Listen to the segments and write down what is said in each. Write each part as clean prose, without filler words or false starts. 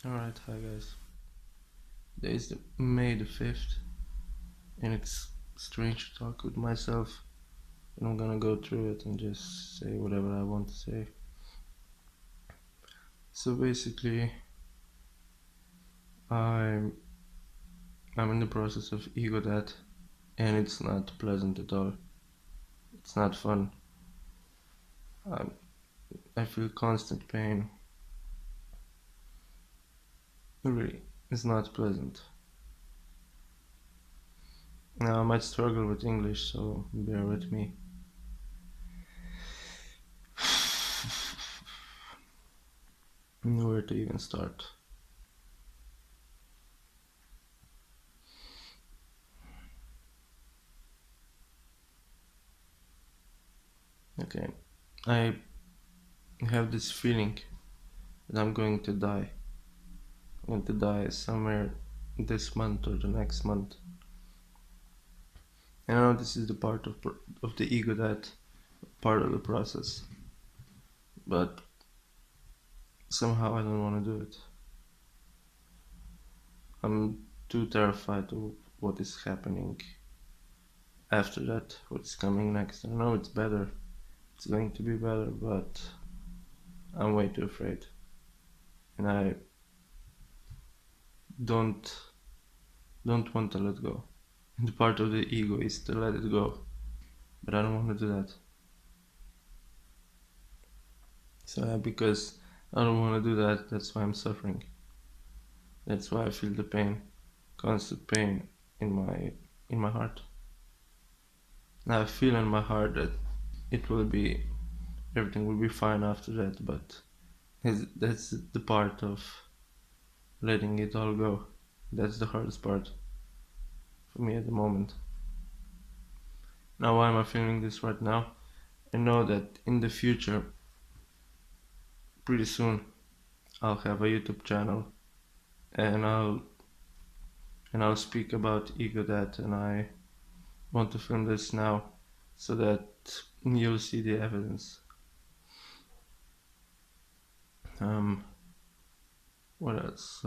Alright, hi guys. Today is May the 5th, and it's strange to talk with myself, and I'm gonna go through it and just say whatever I want to say. So basically, I'm in the process of ego death, and it's not pleasant at all. It's not fun. Um, I feel constant pain. Really, it's not pleasant. Now I might struggle with English, so bear with me. Where to even start? Okay, I have this feeling that I'm going to die. I'm going to die somewhere this month or the next month. And I know this is the part of the ego that part of the process, but somehow I don't want to do it. I'm too terrified of what is happening after that, what's coming next. I know it's better, it's going to be better, but I'm way too afraid. And I don't want to let go. And the part of the ego is to let it go, but I don't want to do that. So yeah, because I don't want to do that, that's why I'm suffering. That's why I feel the pain, constant pain in my heart. Now I feel in my heart that everything will be fine after that, but that's the part of letting it all go. That's the hardest part for me at the moment. Now why am I feeling this right now? I know that in the future, pretty soon, I'll have a YouTube channel, and I'll speak about ego death, and I want to film this now so that you'll see the evidence. What else?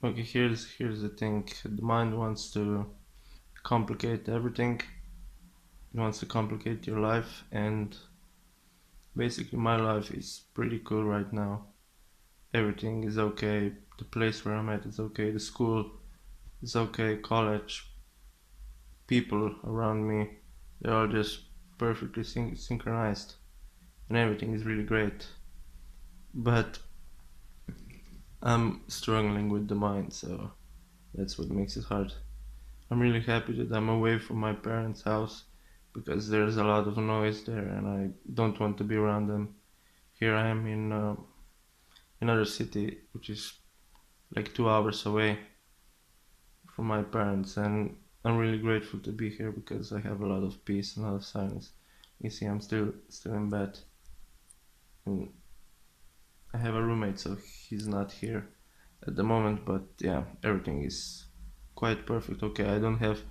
Okay, here's the thing. The mind wants to complicate everything. It wants to complicate your life, and basically my life is pretty cool right now. Everything is okay. The place where I'm at is okay. The school is okay. College, people around me, they're all just perfectly synchronized, and everything is really great. But I'm struggling with the mind, so that's what makes it hard. I'm really happy that I'm away from my parents' house because there's a lot of noise there and I don't want to be around them. Here I am in another city which is like 2 hours away from my parents, and I'm really grateful to be here because I have a lot of peace and a lot of silence. You see, I'm still in bed, and I have a roommate, so he's not here at the moment. But yeah, everything is quite perfect. Okay, I don't have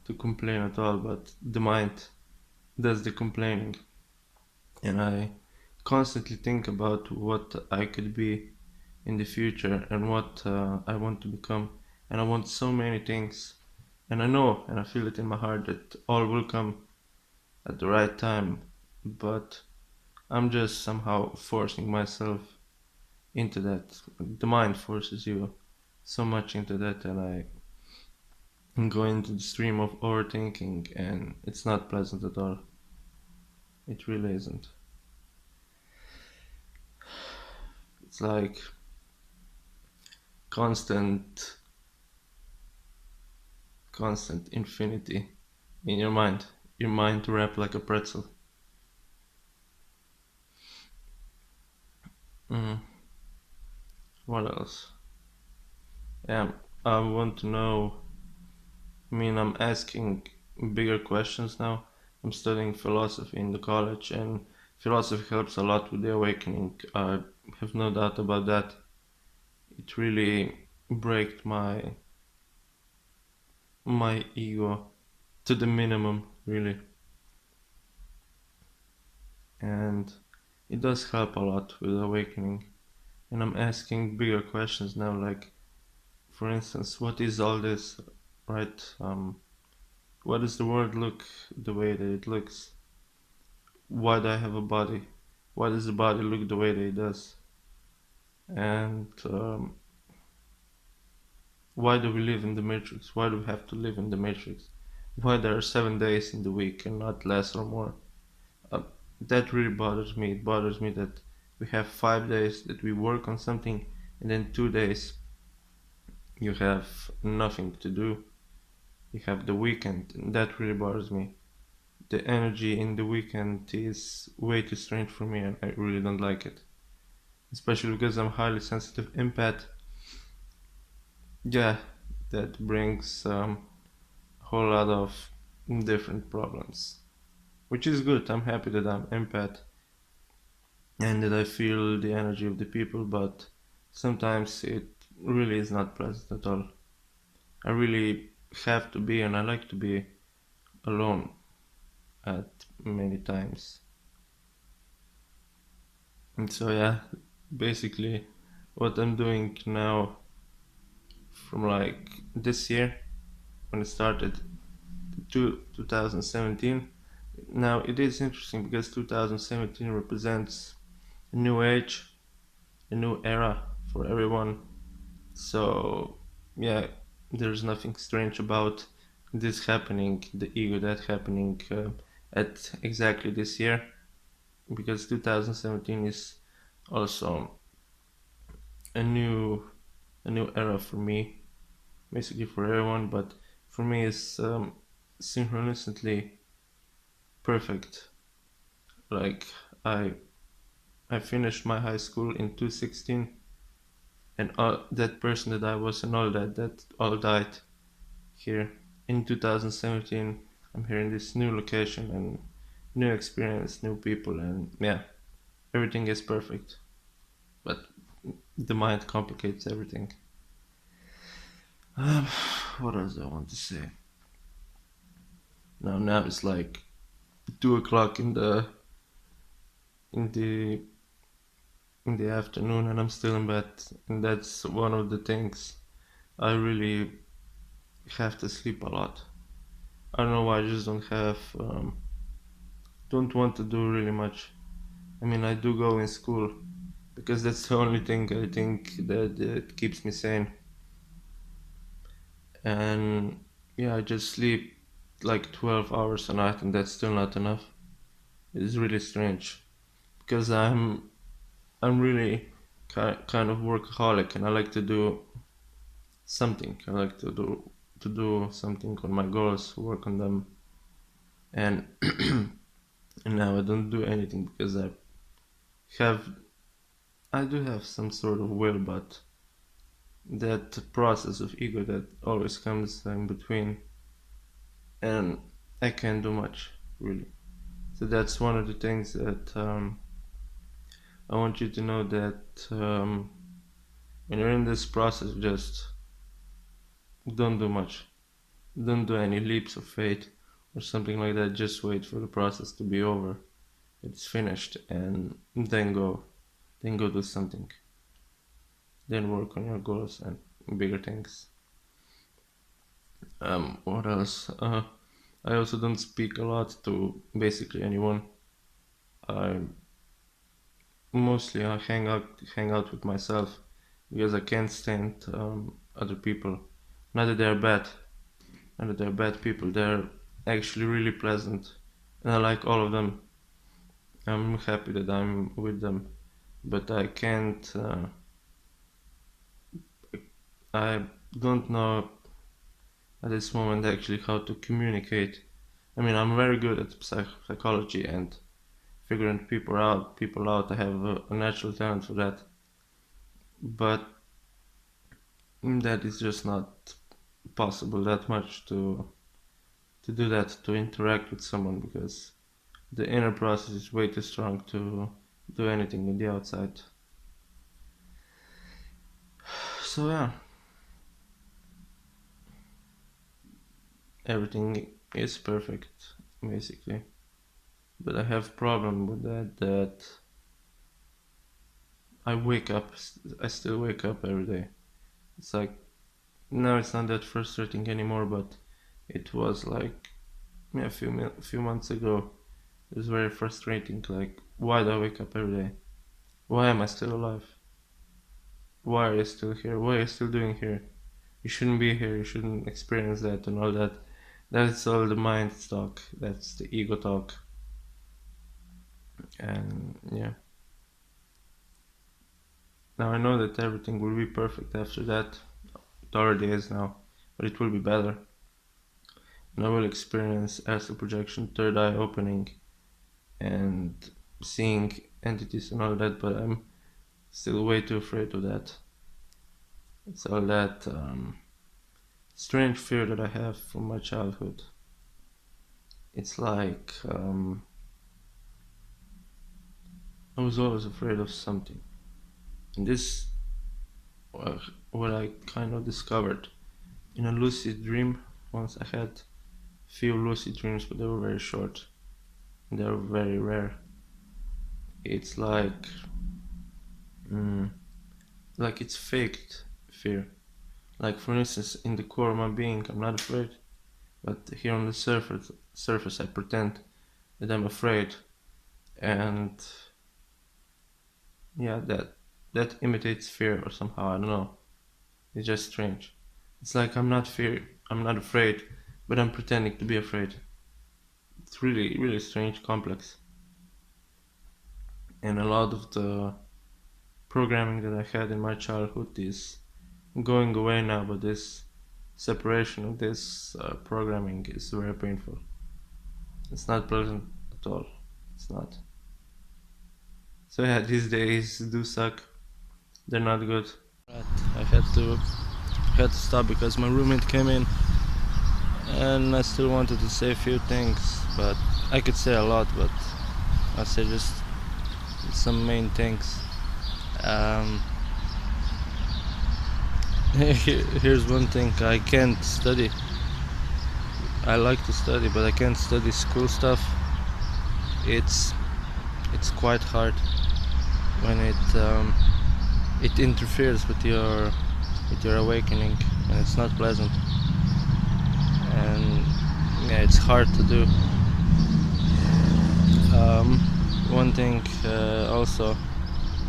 to complain at all, but the mind does the complaining, and I constantly think about what I could be in the future and what I want to become, and I want so many things, and I know and I feel it in my heart that all will come at the right time, but I'm just somehow forcing myself into that. The mind forces you so much into that, and I go into the stream of overthinking, and it's not pleasant at all. It really isn't. It's like constant infinity in your mind. Your mind wrapped like a pretzel. Mm. What else? Yeah, I want to know. I mean, I'm asking bigger questions now. I'm studying philosophy in the college, and philosophy helps a lot with the awakening. I have no doubt about that. It really breaks my ego to the minimum, really, and it does help a lot with awakening. and I'm asking bigger questions now, like, for instance, what is all this, right? Why does the world look the way that it looks? Why do I have a body? Why does the body look the way that it does? And why do we live in the matrix? Why do we have to live in the matrix? Why there are 7 days in the week and not less or more? Uh, that really bothers me. It bothers me that we have 5 days that we work on something, and then 2 days you have nothing to do. You have the weekend, and that really bothers me. The energy in the weekend is way too strange for me, and I really don't like it. Especially because I'm highly sensitive empath. Yeah, that brings a whole lot of different problems, which is good. I'm happy that I'm empath and that I feel the energy of the people, but sometimes it really is not pleasant at all. I really have to be, and I like to be alone at many times. And so, yeah, basically, what I'm doing now from like this year when it started to 2017. Now, it is interesting because 2017 represents a new age, a new era for everyone. So, yeah, there's nothing strange about this happening, the ego that happening at exactly this year, because 2017 is also a new a new era for me, basically for everyone, but for me it's synchronistically perfect. Like I I finished my high school in 2016, and that person that I was and all that all died here in 2017. I'm here in this new location and new experience, new people, and yeah, everything is perfect. But the mind complicates everything. Um, what else I want to say? Now it's like 2 o'clock in the in the afternoon, and I'm still in bed. And that's one of the things. I really have to sleep a lot. I don't know why. I just don't want to do really much. I mean, I do go in school because that's the only thing I think that keeps me sane. And yeah, I just sleep like 12 hours a night, and that's still not enough. It's really strange because I'm really kind of workaholic, and I like to do something. I like to do something on my goals, work on them, and and now I don't do anything because have I do have some sort of will, but that process of ego that always comes in between, and I can't do much really. So that's one of the things that I want you to know, that when you're in this process, just don't do much. Don't do any leaps of faith or something like that. Just wait for the process to be over. It's finished, and then go do something. Then work on your goals and bigger things. What else? I also don't speak a lot to basically anyone. I mostly hang out with myself because I can't stand other people. Not that they're bad, not that they're bad people. They're actually really pleasant, and I like all of them. I'm happy that I'm with them, but I can't. I don't know at this moment actually how to communicate. I mean, I'm very good at psychology and figuring people out. I have a natural talent for that, but that is just not possible that much to do that, to interact with someone, because the inner process is way too strong to do anything in the outside. So yeah, everything is perfect basically, but I have problem with that I still wake up every day. It's like, now it's not that frustrating anymore, but it was like, yeah, a few months ago. It was very frustrating. Like, why do I wake up every day? Why am I still alive? Why are you still here? What are you still doing here? You shouldn't be here. You shouldn't experience that and all that. That's all the mind talk. That's the ego talk. And yeah. Now I know that everything will be perfect after that. It already is now, but it will be better. And I will experience astral projection, third eye opening, and seeing entities and all that, but I'm still way too afraid of that. It's all that strange fear that I have from my childhood. It's like I was always afraid of something. And this, what I kind of discovered in a lucid dream. Once I had few lucid dreams, but they were very short. They were very rare. It's like it's faked fear. Like, for instance, in the core of my being, I'm not afraid, but here on the surface, I pretend that I'm afraid, and yeah, that imitates fear or somehow, I don't know. It's just strange. It's like I'm not afraid, but I'm pretending to be afraid. It's really, really strange, complex. And a lot of the programming that I had in my childhood is going away now, but this separation of this programming is very painful. It's not pleasant at all. It's not. So yeah, these days do suck. They're not good. Right, I had to stop because my roommate came in, and I still wanted to say a few things, but I could say a lot, but I'll say just some main things. Here's one thing: I can't study. I like to study, but I can't study school stuff. It's quite hard when it interferes with your awakening, and it's not pleasant. And yeah, it's hard to do. One thing also,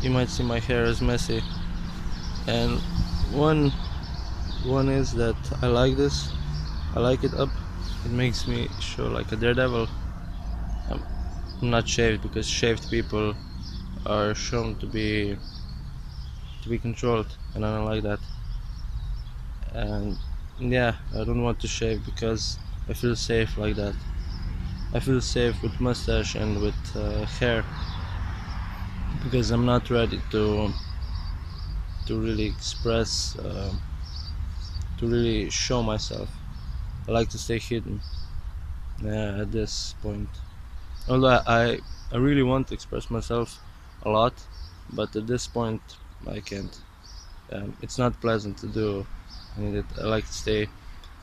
you might see my hair is messy, and one is that I like this. I like it up. It makes me show like a daredevil. I'm not shaved because shaved people are shown to be controlled, and I don't like that. And yeah, I don't want to shave because I feel safe like that. I feel safe with mustache and with hair, because I'm not ready to really express, to really show myself. I like to stay hidden at this point. Although I really want to express myself a lot, but at this point I can't. It's not pleasant to do. I like to stay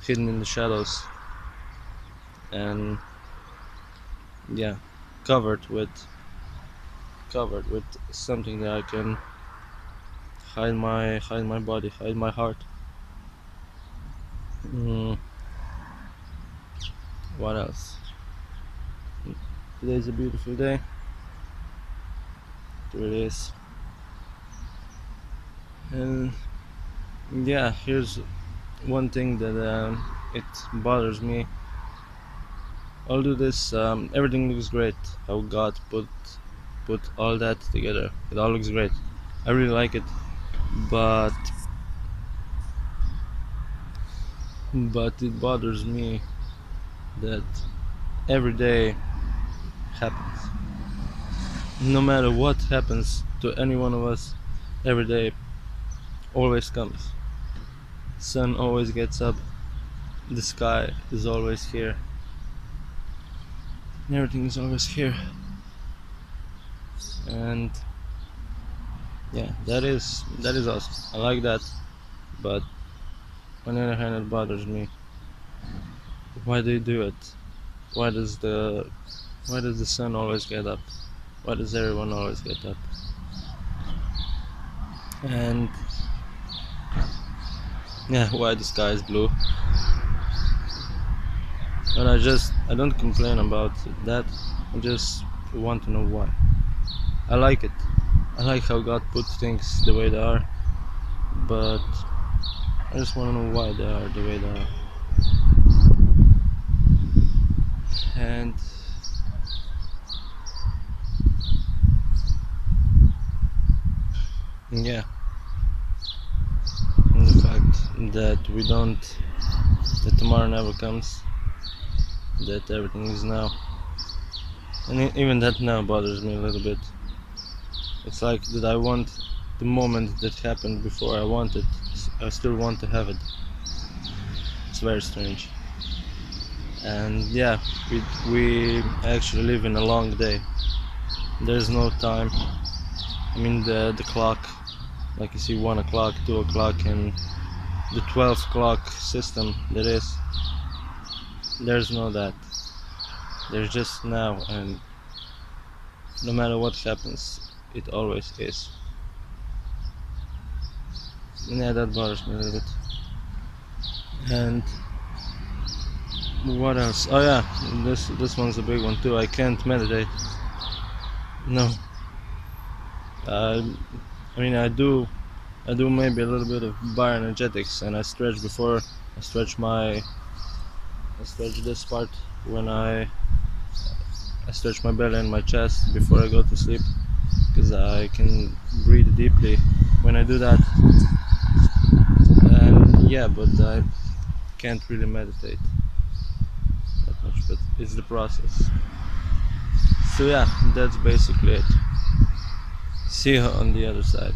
hidden in the shadows, and yeah, covered with something that I can hide my body, hide my heart. What else? Today's a beautiful day. It really is. And yeah, here's one thing that it bothers me. I'll do this. Everything looks great. How God put all that together. It all looks great. I really like it, but it bothers me that every day happens. No matter what happens to any one of us, every day always comes. Sun always gets up. The sky is always here. Everything is always here. And yeah, that is awesome. I like that, but on the other hand, it bothers me. Why do you do it? Why does the sun always get up? Why does everyone always get up? And yeah, why the sky is blue. But I don't complain about that. I just want to know why. I like it. I like how God put things the way they are, but I just want to know why they are the way they are. And yeah, and the fact that tomorrow never comes, that everything is now, and even that now bothers me a little bit. It's like that I want the moment that happened before I want it. I still want to have it. It's very strange. And yeah, we actually live in a long day. There's no time. I mean the clock, like you see 1 o'clock, 2 o'clock, and the 12 o'clock system there is. There's no that. There's just now, and no matter what happens, it always is. And yeah, that bothers me a little bit. And what else? Oh yeah, this one's a big one too. I can't meditate. No. I mean I do maybe a little bit of bioenergetics, and I stretch before I stretch this part when I stretch my belly and my chest before I go to sleep, because I can breathe deeply when I do that. And yeah, but I can't really meditate that much, but it's the process. So yeah, that's basically it. See you on the other side.